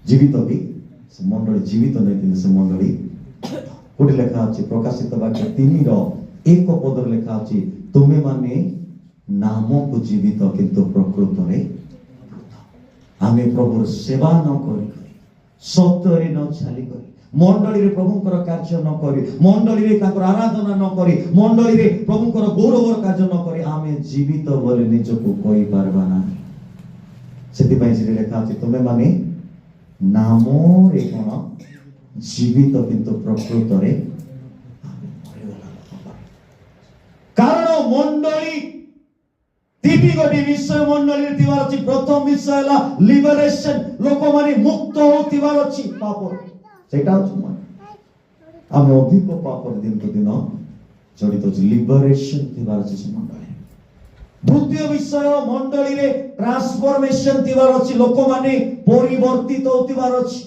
जीवित भी से मंडली जीवित नहीं से मंडली कोटी लेखा अछि प्रकाशित वाक्य 3:1 पद लेखा अछि तुमे माने नाम को जीवित किंतु प्रकृत रे आमे प्रभुर सेवा न करी सत्य न छाली करी मंडली रे प्रभुंकर कार्य न करी मंडली रे ताकर आराधना न करी मंडली रे प्रभुंकर गौरवर कार्य न करी आमे जीवित बोले निजको कहि पारबा ना सेति पई जे लेखा अछि तुमे माने नाम रे कोन जीवित किंतु प्रकृत रे कारण मंडली तीन गोटी विषय मंडली थिबार अछि प्रथम विषय ला लिबरेशन लोक माने मुक्त होतिबार अछि पाप सेटा अछि मन आमे अधिक पाप दिन को दिन जड़ित अछि लिबरेशन थिबार अछि मंडली द्वितीय विषय मंडली रे ट्रांसफॉर्मेशन थिबार अछि लोक माने परिवर्तित होतिबार अछि